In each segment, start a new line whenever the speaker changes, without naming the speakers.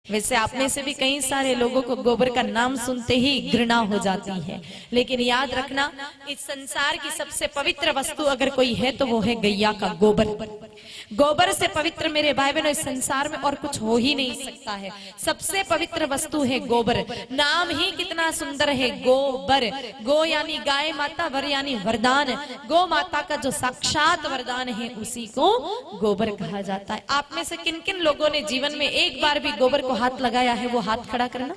वैसे आप में से भी कई सारे लोगों को गोबर का नाम सुनते ही घृणा हो जाती है, लेकिन याद रखना इस संसार की सबसे पवित्र वस्तु अगर कोई है तो वो है गैया का गोबर। गोबर से पवित्र मेरे भाई बहनों इस संसार में और कुछ हो ही नहीं सकता है। सबसे पवित्र वस्तु है गोबर। नाम ही कितना सुंदर है, गोबर। गो यानी गाय माता, वर यानी वरदान। गो माता का जो साक्षात वरदान है उसी को गोबर कहा जाता है। आप में से किन किन लोगों ने जीवन में एक बार भी गोबर को हाथ लगाया है? वो हाथ खड़ा करना।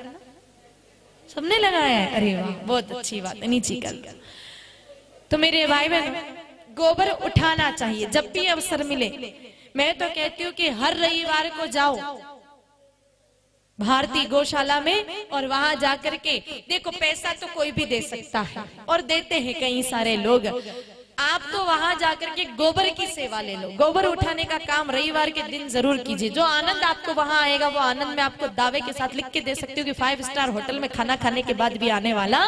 सबने लगाया है? अरे वाह, बहुत अच्छी बात है। नीचे कर। तो मेरे भाई बहन गोबर उठाना चाहिए जब भी अवसर मिले। मैं तो कहती हूँ कि हर रविवार को जाओ भारतीय गौशाला में और वहां जाकर के देखो, पैसा तो कोई भी दे सकता है और देते हैं कई सारे लोग। आप तो वहां जाकर के गोबर की सेवा ले लो। गोबर उठाने का काम रविवार के दिन जरूर कीजिए। जो आनंद आपको वहां आएगा वो आनंद मैं आपको दावे के साथ लिख के दे सकती हूँ कि 5 स्टार होटल में खाना खाने के बाद भी आने वाला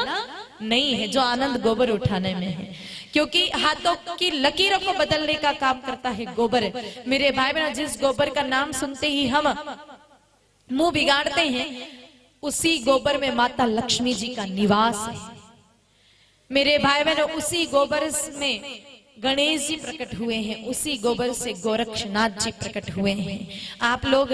नहीं है, जो आनंद गोबर उठाने में है। क्योंकि हाथों की लकीरों को बदलने का काम करता है गोबर। मेरे भाई बहन जिस गोबर का नाम सुनते ही हम मुंह बिगाड़ते हैं, उसी गोबर में माता लक्ष्मी जी का निवास है। मेरे भाई बहनों उसी गोबर में गणेश जी प्रकट हुए हैं, उसी गोबर से गोरक्षनाथ जी प्रकट हुए हैं। आप लोग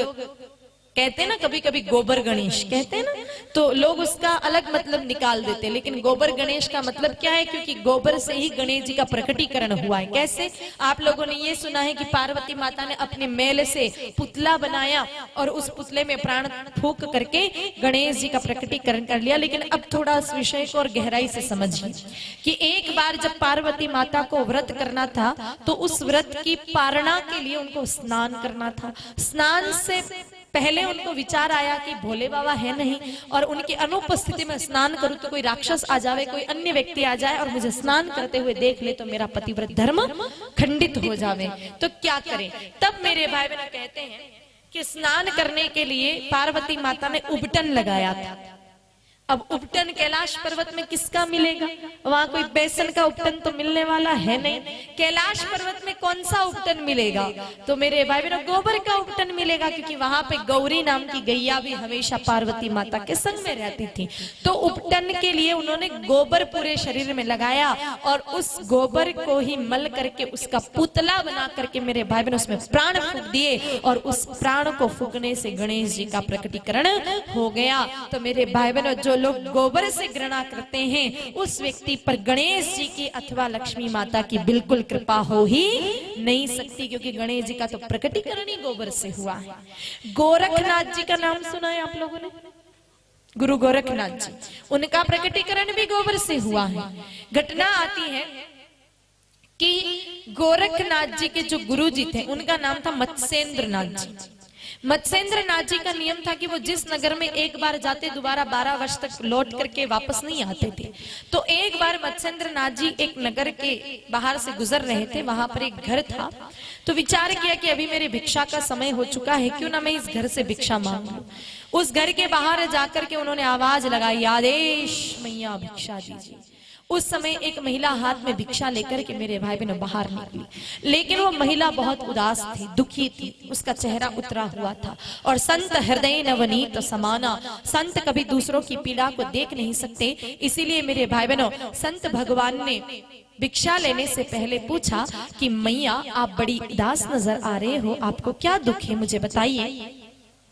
कहते हैं ना कभी कभी गोबर गणेश कहते हैं ना, तो लोग उसका अलग मतलब निकाल देते हैं, लेकिन गोबर गणेश का मतलब क्या है? क्योंकि गोबर से ही गणेश जी का प्रकटीकरण हुआ है। कैसे? आप लोगों ने ये सुना है कि पार्वती माता ने अपने मेल से पुतला बनाया और उस पुतले में प्राण फूंक करके गणेश जी का प्रकटीकरण कर लिया। लेकिन अब थोड़ा इस विषय को और गहराई से समझिए कि एक बार जब पार्वती माता को व्रत करना था तो उस व्रत की पारणा के लिए उनको स्नान करना था। स्नान से पहले उनको विचार आया कि भोले बाबा है नहीं और उनकी अनुपस्थिति में स्नान करूं तो कोई राक्षस आ जावे, कोई अन्य व्यक्ति आ जाए और मुझे स्नान करते हुए देख ले तो मेरा पतिव्रत धर्म खंडित हो जावे, तो क्या करें? तब मेरे भाई बहन कहते हैं कि स्नान करने के लिए पार्वती माता ने उबटन लगाया था। अब उपटन कैलाश पर्वत में किसका मिलेगा? वहां कोई बेसन का उपटन तो मिलने वाला है नहीं। कैलाश पर्वत में कौन सा उपटन मिलेगा? तो मेरे भाई बहनों गोबर का उपटन मिलेगा, क्योंकि वहां पे गौरी नाम की गैया भी हमेशा पार्वती माता के संग में रहती थी। तो उपटन के लिए उन्होंने गोबर पूरे शरीर में लगाया और उस गोबर को ही मल करके उसका पुतला बना करके मेरे भाई बहनों उसमें प्राण फूंक दिए और उस प्राण को फूंकने से गणेश जी का प्रकटीकरण हो गया। तो मेरे भाई बहनों जो लोग गोबर से घृणा करते हैं उस व्यक्ति पर गणेश जी की अथवा लक्ष्मी माता की बिल्कुल कृपा हो ही नहीं सकती, क्योंकि गणेश जी का तो प्रकटीकरण ही गोबर से हुआ है। गोरखनाथ जी का नाम सुना है आप लोगों ने? गुरु गोरखनाथ जी, उनका प्रकटीकरण भी गोबर से हुआ है। घटना आती है कि गोरखनाथ जी के जो गुरु जी थे उनका नाम था मत्स्येंद्र नाथ जी। मत्स्येंद्र नाथ जी का नियम था कि वो जिस नगर में एक बार जाते दोबारा 12 वर्ष तक लौट करके वापस नहीं आते थे। तो एक बार मत्स्येंद्र नाथ जी एक नगर के बाहर से गुजर रहे थे, वहां पर एक घर था। तो विचार किया कि अभी मेरे भिक्षा का समय हो चुका है, क्यों ना मैं इस घर से भिक्षा मांग लूं। उस घर के बाहर जाकर के उन्होंने आवाज लगाई, आदेश मैया भिक्षा दीजिए। उस समय एक महिला हाथ में भिक्षा लेकर के मेरे भाई बहनों बाहर निकली, लेकिन वो महिला बहुत उदास थी, दुखी थी, उसका चेहरा उतरा हुआ था। और संत हृदय नवनीत समाना, संत कभी दूसरों की पीड़ा को देख नहीं सकते, इसीलिए मेरे भाई बहनों संत भगवान ने भिक्षा लेने से पहले पूछा कि मैया आप बड़ी उदास नजर आ रहे हो, आपको क्या दुख है, मुझे बताइए।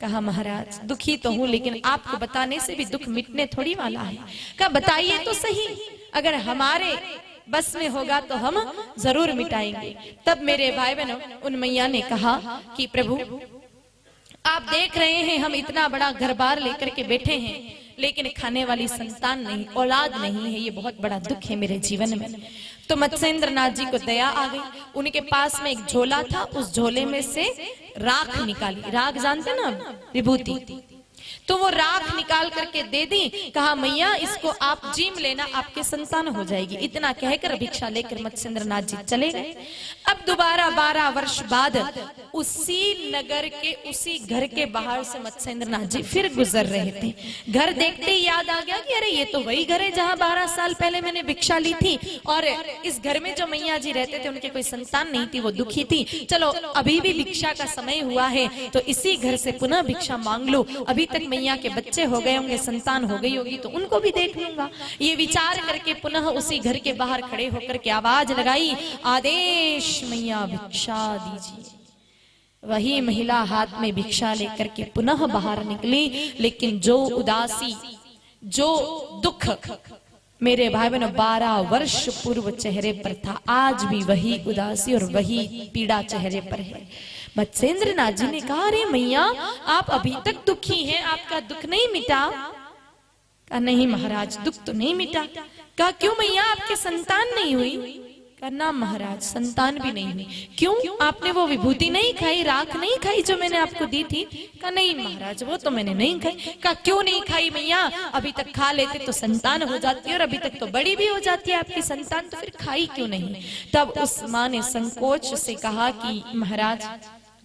कहा महाराज दुखी तो हूं, लेकिन आपको बताने से भी दुख मिटने थोड़ी वाला है। कहा बताइए तो सही, अगर हमारे बस में होगा तो हम जरूर मिटाएंगे। तब मेरे भाई बहनों उन मैया ने कहा कि प्रभु आप देख रहे हैं हम इतना बड़ा घर बार लेकर के बैठे हैं, लेकिन खाने वाली संतान नहीं, औलाद नहीं है, ये बहुत बड़ा दुख है मेरे जीवन में। तो मत्स्येंद्र नाथ जी को दया आ गई। उनके पास में एक झोला था, उस झोले में से राख निकाली। राख जानते ना, विभूति। तो वो राख निकाल करके दे दी। कहा मैया इसको आप जीम लेना, आपके संतान हो जाएगी। इतना कहकर भिक्षा लेकर मत्स्येंद्र नाथ जी चले गए। अब दोबारा 12 वर्ष बाद उसी नगर के उसी घर के बाहर से मत्स्येंद्र नाथ जी फिर गुजर रहे थे। घर देखते ही याद आ गया कि अरे ये तो वही घर है जहाँ 12 साल पहले मैंने भिक्षा ली थी, और इस घर में जो मैया जी रहते थे उनके कोई संतान नहीं थी, वो दुखी थी। चलो अभी भी भिक्षा का समय हुआ है तो इसी घर से पुनः भिक्षा मांग लो, अभी अभी तक मैया के बच्चे हो गए होंगे, संतान हो गई होगी तो उनको भी देख लूंगा। ये विचार करके पुनः उसी घर के बाहर खड़े होकर के आवाज लगाई, आदेश मैया भिक्षा दीजिए। वही महिला हाथ में भिक्षा लेकर के पुनः बाहर निकली, लेकिन जो उदासी, जो दुख मेरे भाई बहनों 12 वर्ष पूर्व चेहरे पर था, आज भी वही उदासी और वही पीड़ा चेहरे पर है। मत्स्येंद्र नाथ जी ने कहा, अरे मैया आप अभी तक दुखी हैं, आपका दुख नहीं मिटा? कहा नहीं महाराज, दुख तो नहीं मिटा। कहा क्यों मैया, आपके संतान नहीं हुई? कहा ना महाराज, संतान भी नहीं हुई। क्यों, आपने वो विभूति नहीं खाई, राख नहीं खाई जो मैंने आपको दी थी? कहा नहीं महाराज, वो तो मैंने नहीं खाई। कहा क्यों नहीं खाई मैया, अभी तक खा लेते तो संतान हो जाती है और अभी तक तो बड़ी भी हो जाती है आपकी संतान, तो फिर खाई क्यों नहीं? तब उस माँ ने संकोच से कहा कि महाराज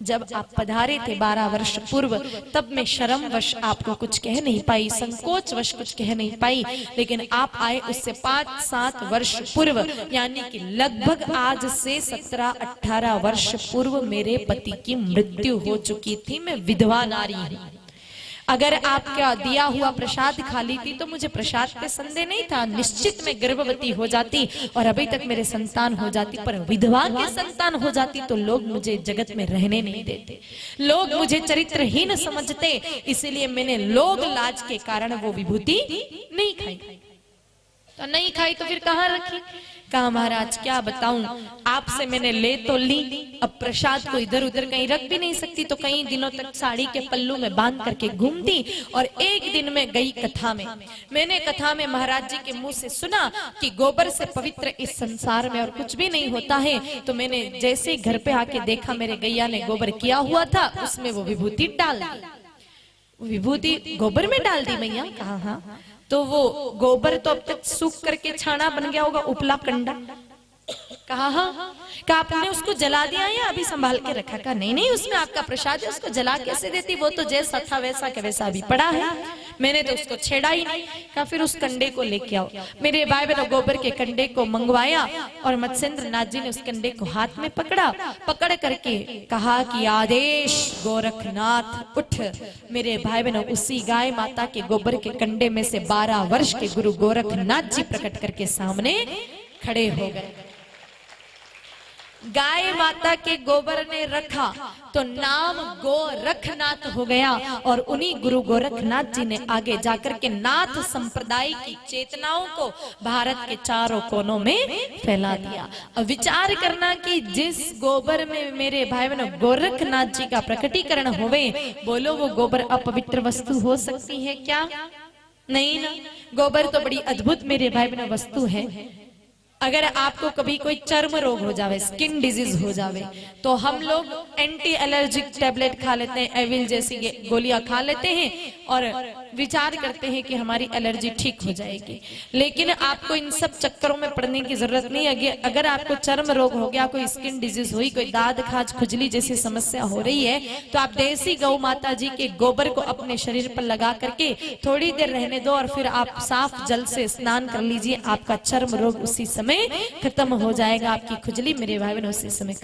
जब आप पधारे थे 12 वर्ष पूर्व, तब मैं शर्मवश आपको कुछ कह नहीं पाई, संकोचवश कुछ कह नहीं पाई, लेकिन आप आए उससे 5-7 वर्ष पूर्व, यानी कि लगभग आज से 17-18 वर्ष पूर्व मेरे पति की मृत्यु हो चुकी थी। मैं विधवा नारी हूँ। अगर आपका दिया हुआ प्रसाद खा ली थी तो मुझे प्रसाद पे संदेह नहीं था, निश्चित में गर्भवती हो जाती और अभी तक मेरे संतान हो जाती, पर विधवा के संतान हो जाती तो लोग मुझे जगत में रहने नहीं देते, लोग मुझे चरित्रहीन समझते, इसलिए मैंने लोग लाज के कारण वो विभूति नहीं खाई। तो नहीं खाई तो फिर कहाँ रखी? कहा महाराज क्या बताऊं, आपसे मैंने ले तो ली, अब प्रसाद को इधर उधर कहीं रख भी नहीं सकती, तो कई दिनों तक साड़ी के पल्लू में बांध करके घूमती। और एक दिन में गई कथा में, मैंने कथा में महाराज जी के मुंह से सुना कि गोबर से पवित्र इस संसार में और कुछ भी नहीं होता है। तो मैंने जैसे घर पे आके देखा, मेरे गैया ने गोबर किया हुआ था, उसमें वो विभूति डाल दी। विभूति गोबर में डाल दी मैया? कहा हाँ। तो वो गोबर तो अब तक सूख करके छाना बन गया होगा, उपला कंडा। कहा हाँ। कहा आपने उसको जला दिया या अभी संभाल के रखा? कहा नहीं नहीं, उसमें आपका प्रसाद है, उसको जला कैसे देती, वो तो जैसा था वैसा के वैसा अभी पड़ा है, मैंने तो उसको छेड़ा ही नहीं। कहा फिर उस कंडे को लेके आओ। मेरे भाई बहनों गोबर के कंडे को मंगवाया और मत्स्येंद्र नाथ जी ने उस कंडे को हाथ में पकड़ा, पकड़ करके कहा कि आदेश गोरखनाथ उठ। मेरे भाई बहनों उसी गाय माता के गोबर के कंडे में से 12 वर्ष के गुरु गोरखनाथ जी प्रकट करके सामने खड़े हो गए। गाय माता के गोबर ने रखा तो नाम गोरखनाथ हो गया, और उन्हीं गुरु गोरखनाथ जी ने आगे जाकर के नाथ संप्रदाय की चेतनाओं को भारत के चारों कोनों में फैला दिया। अब विचार करना कि जिस गोबर में मेरे भाई बहनों गोरखनाथ जी का प्रकटीकरण होवे, बोलो वो गोबर अपवित्र वस्तु हो सकती है क्या? नहीं ना, गोबर तो बड़ी अद्भुत मेरे भाई बहनों वस्तु है। अगर आपको कभी कोई चर्म रोग हो जावे, स्किन डिजीज हो जावे, तो हम लोग एंटी एलर्जिक टैबलेट खा लेते हैं, एविल जैसी गोलियां खा लेते हैं और विचार करते हैं कि हमारी एलर्जी ठीक हो जाएगी। लेकिन आपको इन सब चक्करों में पड़ने की जरूरत नहीं है। अगर आपको चर्म रोग हो गया, कोई स्किन डिजीज हुई, कोई दाद खाज खुजली जैसी समस्या हो रही है, तो आप देसी गौ माता जी के गोबर को अपने शरीर पर लगा करके थोड़ी देर रहने दो और फिर आप साफ जल से स्नान कर लीजिए, आपका चर्म रोग उसी समय खत्म हो जाएगा, आपकी खुजली मेरे भाई बहन उसी समय